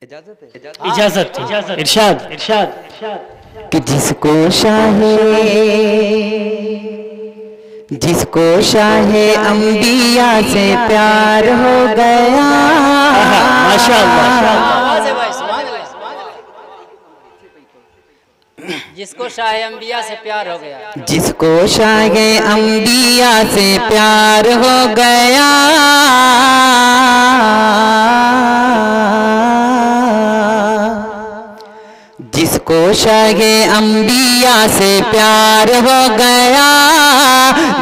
इजाजत इरशाद इरशाद कि जिसको शाहे अंबिया से प्यार हो गया। माशाअल्लाह। जिसको शाहे अंबिया से प्यार हो गया, जिसको शाहे अंबिया से प्यार हो गया, जिसको शाहे अंबिया से प्यार हो गया,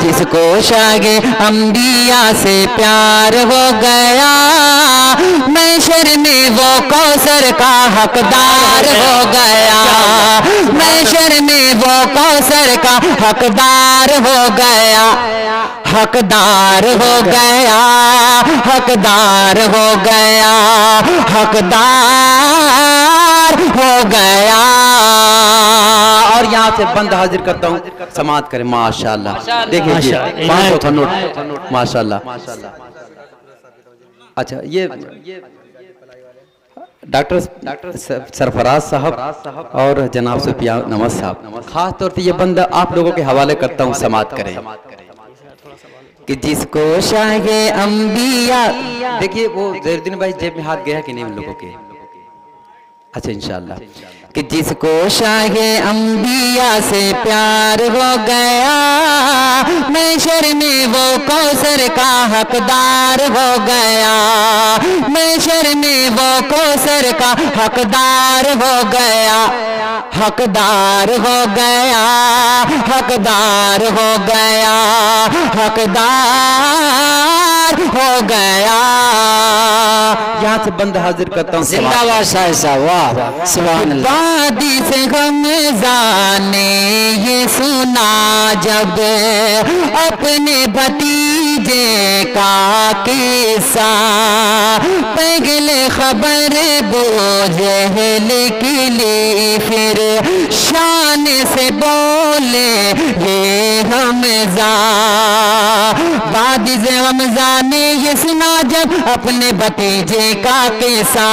जिसको शाहे अंबिया से प्यार हो गया, महशर में वो कौसर का हकदार हो गया, महशर में वो कौसर का हकदार हो गया, हकदार हो गया, हकदार हो गया, हकदार हो गया। और यहाँ से बंद हाजिर करता हूँ, समाप्त करें। माशाल्लाह। देखिए 500 नोट, माशाल्लाह। अच्छा, ये डॉक्टर सरफराज साहब और जनाब सुफियान नवाज साहब, खास तौर पे ये बंदा आप लोगों के हवाले करता हूँ, समाप्त करें। कि जिसको शाहे अंबिया, देखिए वो ज़हीरुद्दीन भाई जेब में हाथ गया कि नहीं उन लोगों के? अच्छा, इंशाल्लाह। कि जिसको शाहे अंबिया से प्यार हो गया, महशर में वो कौसर का हकदार हो गया, महशर में वो कौसर का हकदार हो गया, हकदार हो गया, हकदार हो गया, हकदार हो गया। यहाँ से बंद हाजिर करता हूँ। जिंदाबाद शाह साहब, वाह सुभान अल्लाह। वादी से गमज़ान ने ये सुना जब अपने भतीजे का किस्सा, पहले खबर बोझल की ली, फिर शान से बोले ये हमजा। वादी से गमज़ान ने ये सुना जब अपने भतीजे का किस्सा,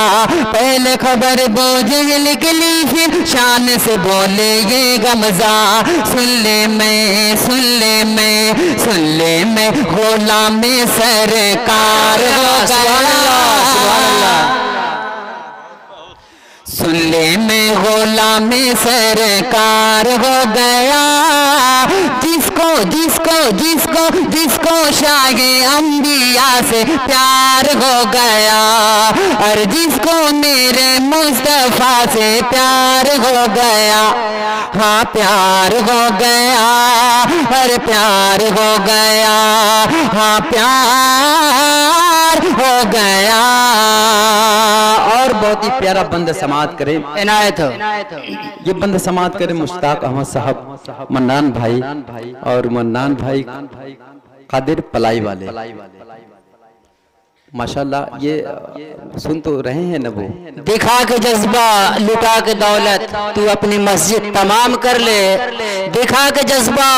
पहले खबर बोझल की ली, फिर शान से बोले ये गमज़ा। सुन ले मैं, सुन ले मैं, सुन ले मैं, गुलाम सरकार हो गया, सुन ले मैं गुलाम सरकार हो गया। जिसको जिसको जिसको जिसको शाहे अंबिया से प्यार हो गया, और जिसको मेरे मुस्तफा से प्यार हो गया, हाँ प्यार हो गया, और प्यार हो गया, हाँ प्यार हो गया। और बहुत ही प्यारा बंद समात करे, इनायत हो ये बंद समात करे मुश्ताक अहमद साहब, मन्नान भाई और मन्नान भाई कादिर पलाई वाले, माशाल्लाह। ये सुन तो रहे हैं ना, वो दिखा के जज्बा लुटा के दौलत तू अपनी मस्जिद तमाम कर ले, दिखा के जज्बा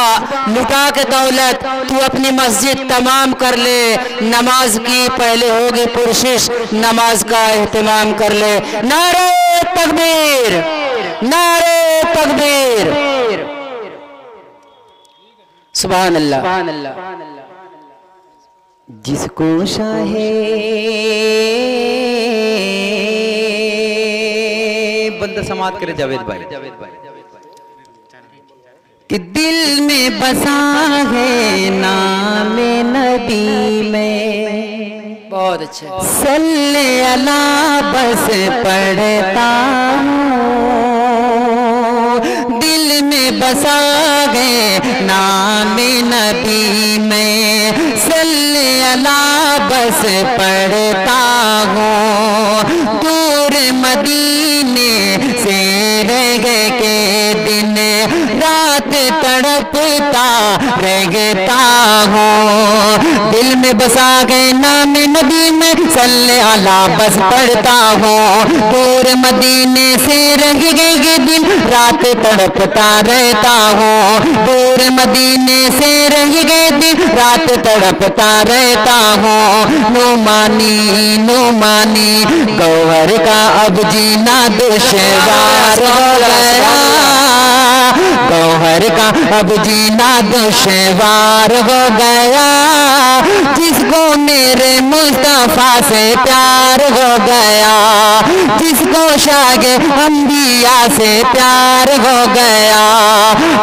लुटा के दौलत तू अपनी मस्जिद तमाम कर ले। नमाज की पहले होगी पुरशिश, नमाज का एहतमाम कर ले। नारे तकबीर, नारे तकबीर, सुभान अल्लाह, सुभान अल्लाह। जिसको शाहे बंद समात करे जावेद भाई, कि दिल में बसा है नाम नबी में, बहुत अच्छा। सल्ले अला बस पढ़ता हूँ, दिल में बसा है नाम नबी में, सल्ले अला बस पढ़ता हूँ। दूर मदीने से रह के दिन रात तड़पता रहता हूँ। दिल में बसा गए नाम नबी में सल्ले अला बस पढ़ता हूँ। दूर मदीने से रह गए दिन रात तड़पता रहता हूँ। दूर मदीने से रह गए दिन रात तड़पता रहता हूँ। नुमानी नुमानी गौहर का अब जीना दुश्वार हो गया। गौहर का अब जीना दुश्वार हो गया। जिसको मेरे मुस्तफा से प्यार हो गया, जिसको शागे अंबिया से प्यार हो गया,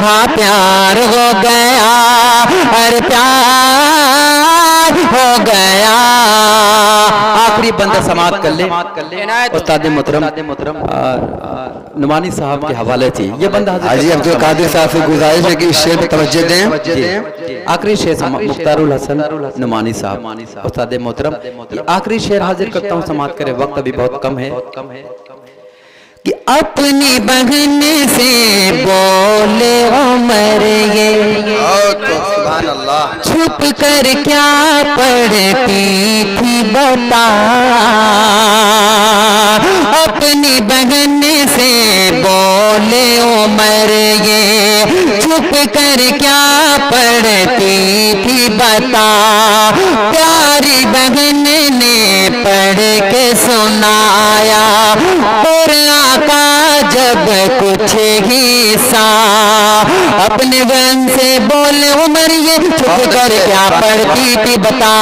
हाँ प्यार हो गया, अरे प्यार हो गया। आखिरी बंदा समाप्त कर ले उस्ताद मोहतरम नुमानी साहब के हवाले थी। ये बंदा हाजी अब्दुल कादिर साहब से गुजारिश है कि इस शेर पर तवज्जो दें। आखिरी शेर मुख्तारुल हसन नुमानी साहब उस्ताद मोहतरम आखिरी शेर हाजिर करता हूँ, समाप्त करे, वक्त अभी बहुत कम है। कि अपनी बहन से बोले उमर ये छुप कर क्या पढ़ती थी बता। अपनी बहन से बोले उमर ये छुप कर क्या पढ़ती थी बता। प्यारी बहन ने पढ़ के सुनाया कुरान का जब कुछ हिस्सा। अपने बहन से बोले उमर ये छुप कर क्या पढ़ती थी बता।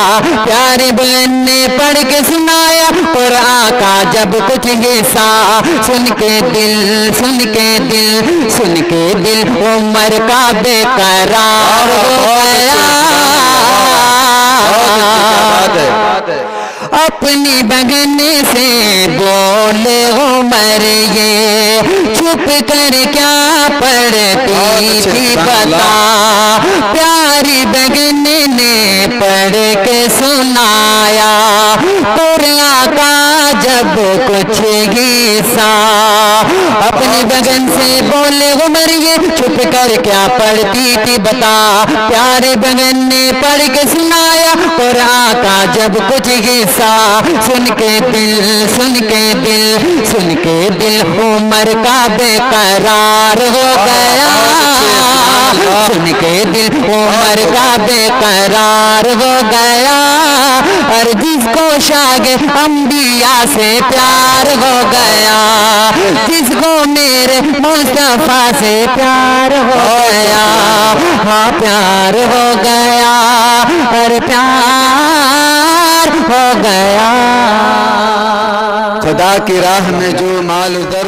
प्यारी बहन ने पढ़ के सुनाया कुरान का जब कुछ हिस्सा। सुन के दिल सुन के दिल सुन के दिल उमर का बेकरार हो गया। अपनी बहन से बोले उमर ये छुप कर क्या पढ़ती थी बता। प्यारी बहन ने पढ़ के सुनाया कुरान का जब कुछ हिस्सा। अपनी बहन से बोले उमर ये छुप कर क्या पढ़ती थी बता। प्यारे बहन ने पढ़ के सुनाया कुरान का जब कुछ हिस्सा। सुन के दिल सुन के दिल सुन के दिल उमर का बेकरार हो गया। सुन के दिल उमर का बेकरार हो गया। और जिसको शागे अंबिया से प्यार हो गया, जिसको मेरे मुस्तफा से प्यार हो गया, हाँ प्यार हो गया, और प्यार हो गया। खुदा की राह में जो माल उधर